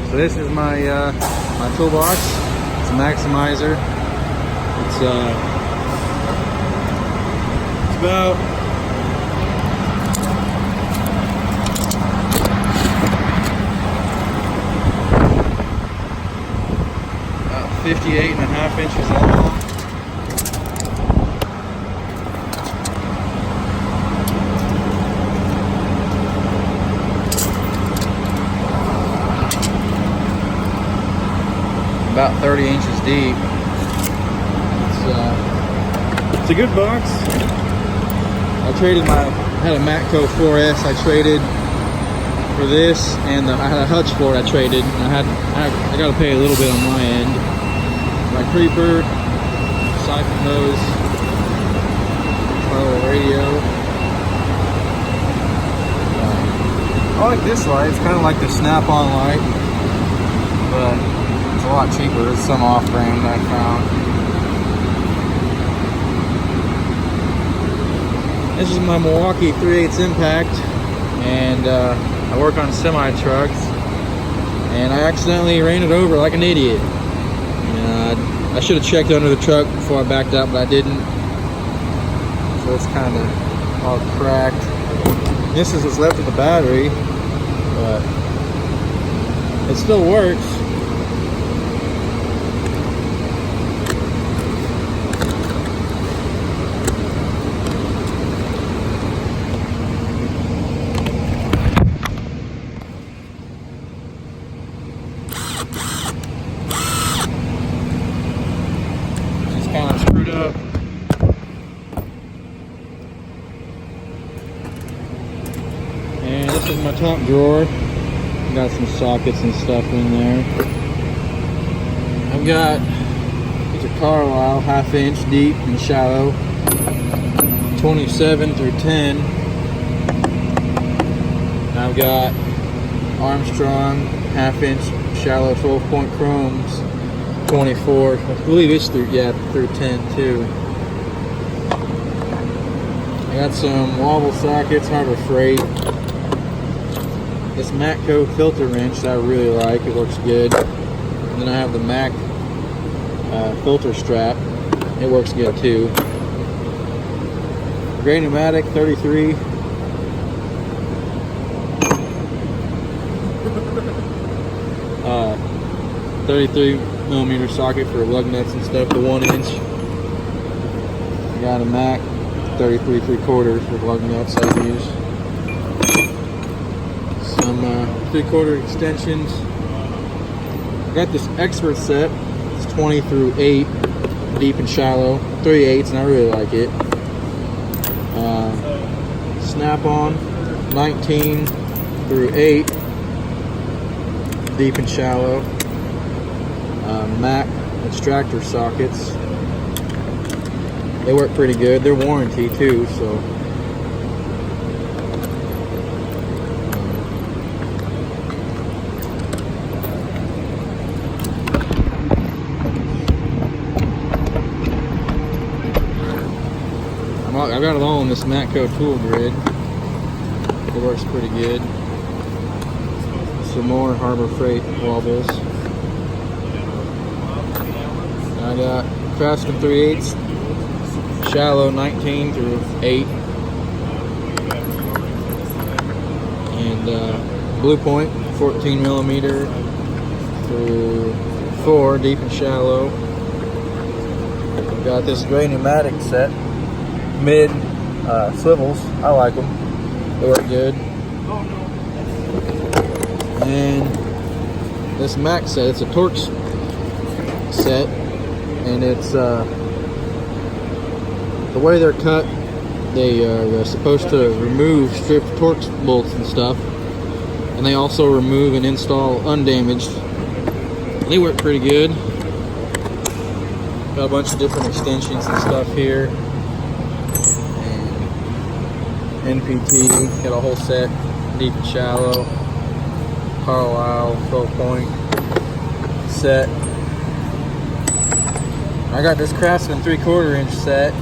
So this is my my toolbox. It's a Macsimizer. It's about 58.5 inches long. About 30 inches deep. It's a good box. I had a Matco 4S I traded for this, and I had a hutch for it I traded. And I got to pay a little bit on my end. My creeper, siphon hose, my little radio. I like this light. It's kind of like the snap-on light, but it's a lot cheaper. It's some off-brand I found. This is my Milwaukee 3/8 impact, and I work on semi-trucks, and I accidentally ran it over like an idiot. I should have checked under the truck before I backed up, but I didn't. So it's kind of all cracked. This is what's left of the battery, but it still works. Kind of screwed up. And this is my top drawer. Got some sockets and stuff in there. I've got these are cornwell, 1/2 inch deep and shallow, 27 through 10. I've got Armstrong 1/2 inch shallow 12-point chromes. 24, I believe it's through 10 too. I got some wobble sockets, Harbor Freight. This Matco filter wrench that I really like, it works good. And then I have the Mac filter strap, it works good too. Gray pneumatic 33. 33mm socket for lug nuts and stuff, the 1 inch. I got a Mac 33 3/4 for lug nuts I use. Some 3/4 extensions. I got this expert set. It's 20 through 8, deep and shallow, 3/8, and I really like it. Snap-on 19 through 8, deep and shallow. Mac extractor sockets. They work pretty good. They're warranty too, so I've got it all in this Matco tool grid. It works pretty good. Some more Harbor Freight wobbles. I got Craftsman 3/8, shallow 19 through 8, and Blue Point 14mm through 4, deep and shallow. I've got this gray pneumatic set, mid swivels. I like them; they work good. And this Mac set, it's a Torx set. And it's the way they're cut, they are supposed to remove stripped Torx bolts and stuff, and they also remove and install undamaged. They work pretty good. Got a bunch of different extensions and stuff here, and NPT, got a whole set, deep and shallow, Carlisle 12-point set. I got this Craftsman 3/4 inch set,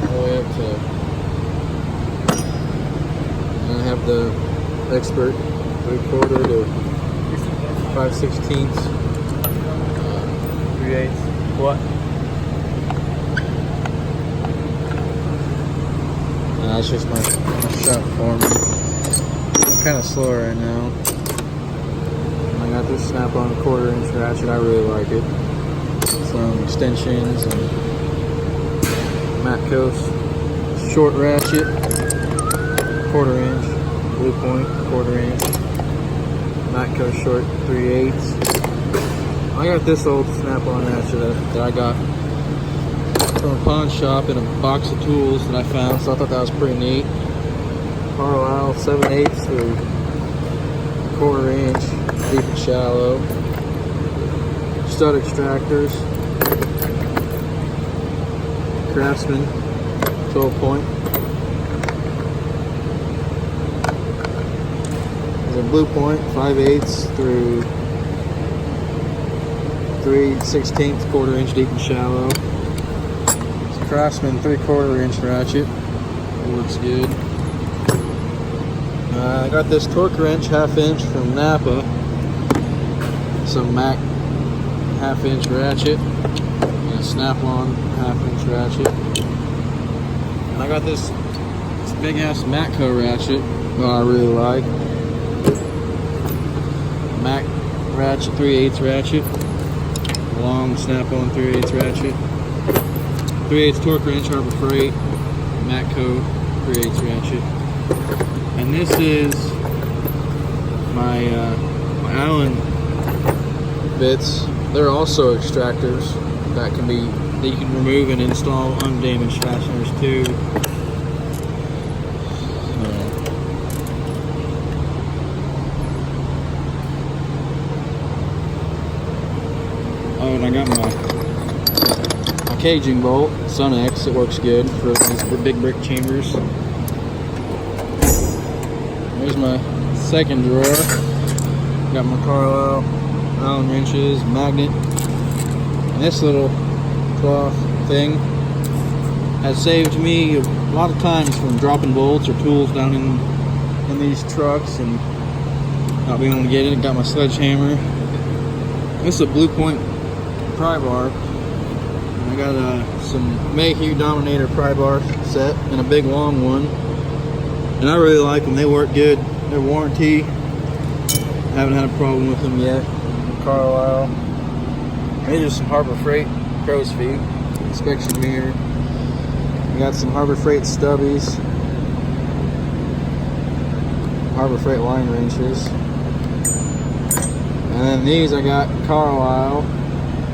all the way up to, and I have the expert 3/4 to 5/16. 3/8. What? That's just my shop form. I'm kind of slow right now. I got this snap-on 1/4 inch ratchet. I really like it. Some extensions and Matco short ratchet, 1/4 inch, blue point, 1/4 inch, Matco short 3/8. I got this old snap-on ratchet that I got from a pawn shop in a box of tools that I found, so I thought that was pretty neat. Cornwell 7/8 to 1/4 inch, deep and shallow. Stud extractors. Craftsman 12 point. There's a blue point 5/8 through 3/16, 1/4 inch, deep and shallow. It's a Craftsman 3/4 inch ratchet. It works good. I got this torque wrench 1/2 inch from Napa. Some Mac 1/2 inch ratchet. And a snap-on 1/2 inch ratchet. And I got this big ass Matco ratchet that I really like. Mac ratchet 3/8 ratchet. Long snap-on 3/8 ratchet. 3/8 torque wrench, Harbor Freight. Matco 3/8 ratchet. And this is my Allen bits. They're also extractors that you can remove and install undamaged fasteners too. Oh, and I got my caging bolt, Sun X. It works good for these big brick chambers. There's my second drawer. Got my Cornwell Allen wrenches, magnet, and this little cloth thing has saved me a lot of times from dropping bolts or tools down in these trucks and not being able to get it. Got my sledgehammer. This is a blue point pry bar. And I got some Mayhew Dominator pry bar set and a big long one. And I really like them. They work good. They're warranty. Haven't had a problem with them yet. Carlisle. These are some Harbor Freight crow's feet. Inspection mirror. We got some Harbor Freight stubbies. Harbor Freight line wrenches. And then these I got Carlisle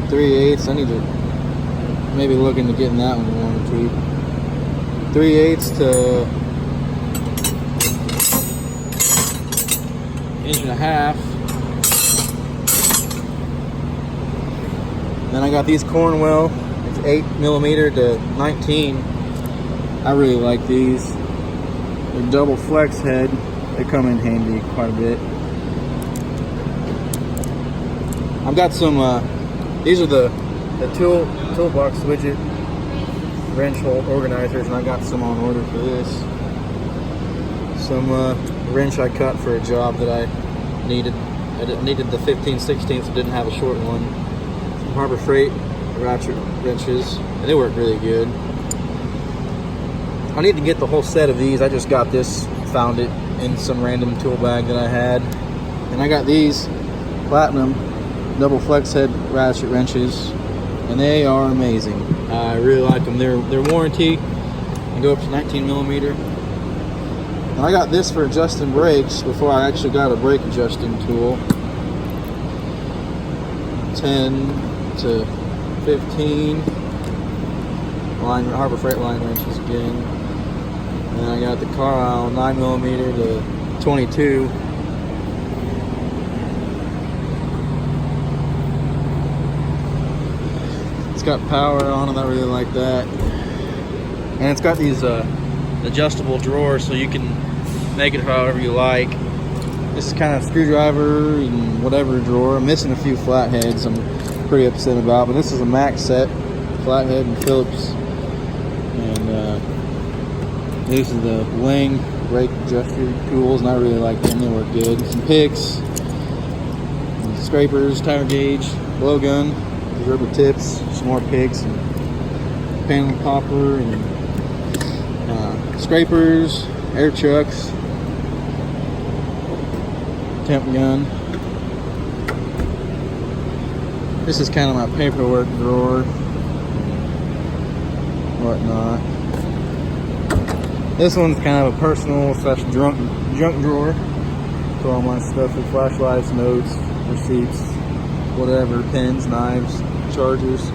3/8. I need to maybe look into getting that one warranty. 3/8 to 1.5 inches. Then I got these Cornwell. It's 8mm to 19. I really like these. They're double flex head. They come in handy quite a bit. I've got some. These are the toolbox widget wrench hole organizers, and I got some on order for this. Some wrench I cut for a job that I needed. I needed the 15/16, so didn't have a short one. Some Harbor Freight ratchet wrenches, and they work really good. I need to get the whole set of these. I just got this, found it in some random tool bag that I had. And I got these platinum double flex head ratchet wrenches, and they are amazing. I really like them. They're warranty. They go up to 19mm. And I got this for adjusting brakes before I actually got a brake adjusting tool. 10 to 15 Harbor Freight line wrenches again. And I got the Carlisle 9mm to 22. It's got power on it. I really like that. And it's got these adjustable drawers, so you can make it however you like. This is kind of screwdriver and whatever drawer. I'm missing a few flatheads I'm pretty upset about, but this is a Mac set, flathead and Phillips. And this is the wing brake adjuster tools, and I really like them. They work good. Some picks, scrapers, tire gauge, blowgun, rubber tips, some more picks, and panel popper, and scrapers, air chucks, temp gun. This is kind of my paperwork drawer, whatnot. This one's kind of a personal / junk drawer for all my stuff, with flashlights, notes, receipts, whatever, pens, knives, chargers.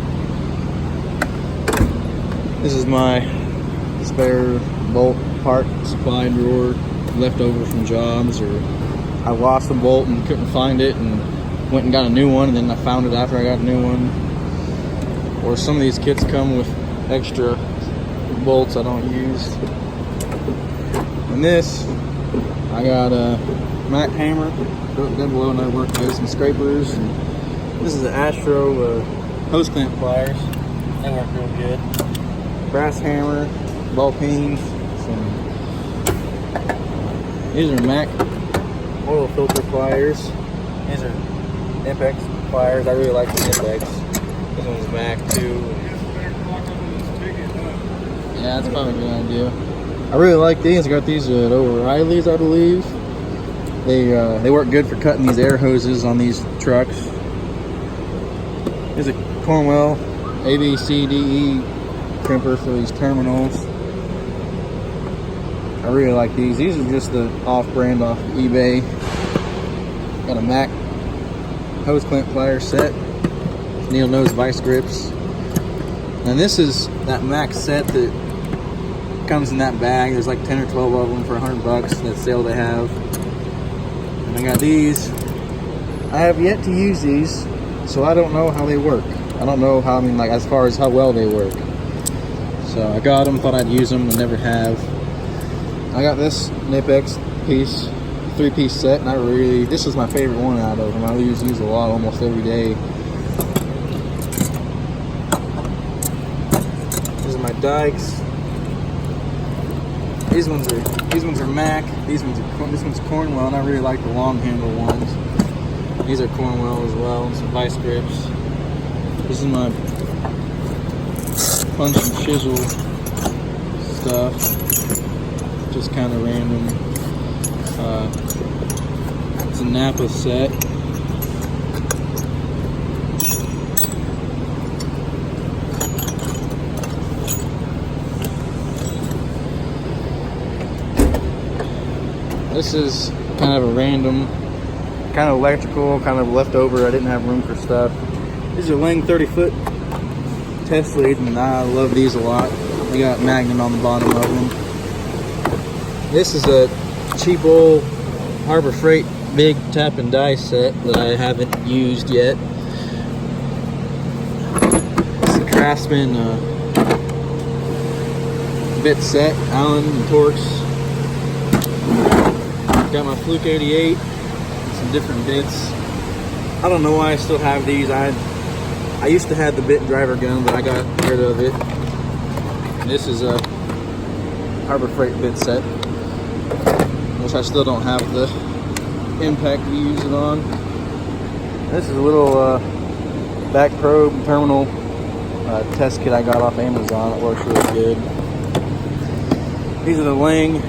This is my spare bolt part supply drawer, left over from jobs, or I lost a bolt and couldn't find it and went and got a new one, and then I found it after I got a new one. Or some of these kits come with extra bolts I don't use. And this, I got a Mac hammer, below, and I work with some scrapers. And this is the Astro hose clamp pliers. They work real good. Brass hammer, ball peen. These are Mac oil filter pliers. These are Impex pliers. I really like the Impex. This one's Mac too. Yeah, that's probably a good idea. I really like these. I got these at O'Reilly's, I believe. They work good for cutting these air hoses on these trucks. Here's a Cornwell ABCDE crimper for these terminals. I really like these. These are just the off-brand off eBay. Got a Mac hose clamp plier set, needle nose vice grips, and this is that Mac set that comes in that bag. There's like 10 or 12 of them for $100. That sale they have. And I got these. I have yet to use these, so I don't know how they work. I don't know how, like as far as how well they work. So I got them, thought I'd use them, and never have. I got this Nipex piece, 3-piece set, and this is my favorite one out of them. I use these a lot, almost every day. These are my dikes. These ones are Mac. This one's Cornwell, and I really like the long handle ones. These are Cornwell as well, some vice grips. This is my punch and chisel stuff. Just kind of random. It's a Napa set. This is kind of a random, kind of electrical, kind of leftover. I didn't have room for stuff. These are Lang 30-foot test leads, and I love these a lot. They got magnet on the bottom of them. This is a cheap old Harbor Freight big tap and die set that I haven't used yet. It's a Craftsman bit set, Allen and Torx. Got my Fluke 88, some different bits. I don't know why I still have these. I used to have the bit driver gun, but I got rid of it. And this is a Harbor Freight bit set, which I still don't have the impact to use it on. This is a little back probe terminal test kit I got off Amazon. It works really good. These are the Lang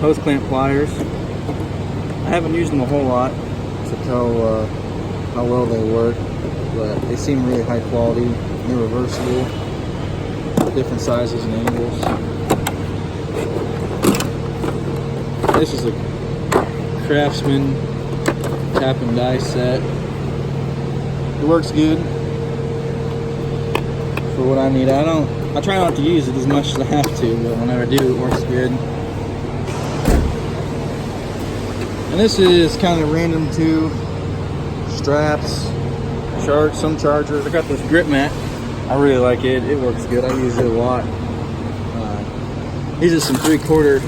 hose clamp pliers. I haven't used them a whole lot to tell how well they work, but they seem really high quality. They're reversible, different sizes and angles. This is a Craftsman tap and die set. It works good for what I need. I try not to use it as much as I have to, but whenever I do, it works good. And this is kind of random too. Straps, some chargers. I got this grip mat. I really like it. It works good. I use it a lot. These are some 3/4.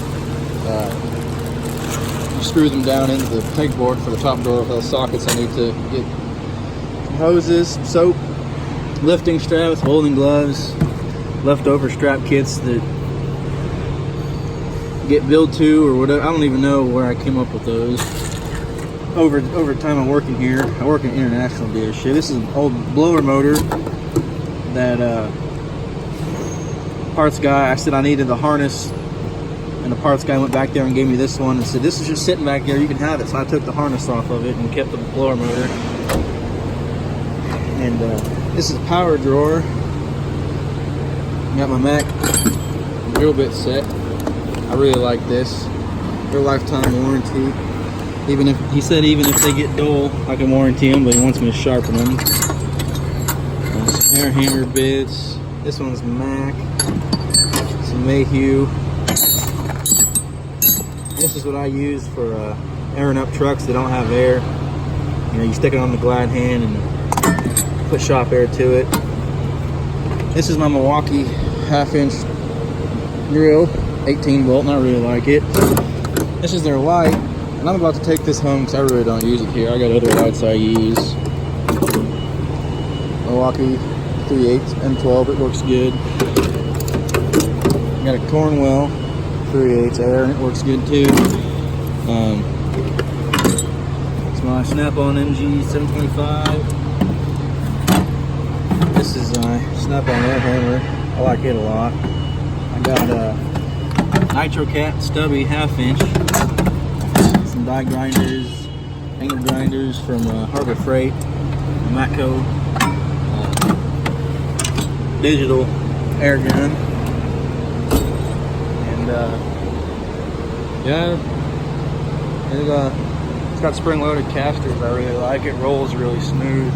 You screw them down into the pegboard for the top door for the sockets. I need to get some hoses, some soap, lifting straps, folding gloves, leftover strap kits that get billed to or whatever. I don't even know where I came up with those. Over time I'm working here. I work in international dealership. This is an old blower motor that parts guy, I said I needed the harness, and the parts guy went back there and gave me this one and said, this is just sitting back there, you can have it. So I took the harness off of it and kept the blower motor. And this is a power drawer. Got my Mac drill bit set. I really like this. Their lifetime warranty. Even if he said even if they get dull, I can warranty them, but he wants me to sharpen them. Some air hammer bits. This one's Mac. Some Mayhew. This is what I use for airing up trucks that don't have air. You know, you stick it on the glide hand and put shop air to it. This is my Milwaukee 1/2-inch drill, 18 volt, and I really like it. This is their light, and I'm about to take this home because I really don't use it here. I got other lights I use. Milwaukee 3/8 M12, it works good. Got a Cornwell 3/8 air, and it works good too. It's my snap-on MG 725. This is my snap-on air hammer. I like it a lot. I got a Nitro Cat stubby 1/2-inch. Some die grinders, angle grinders from Harbor Freight, Matco, digital air gun. Yeah, it's got spring-loaded casters. I really like it. Rolls really smooth.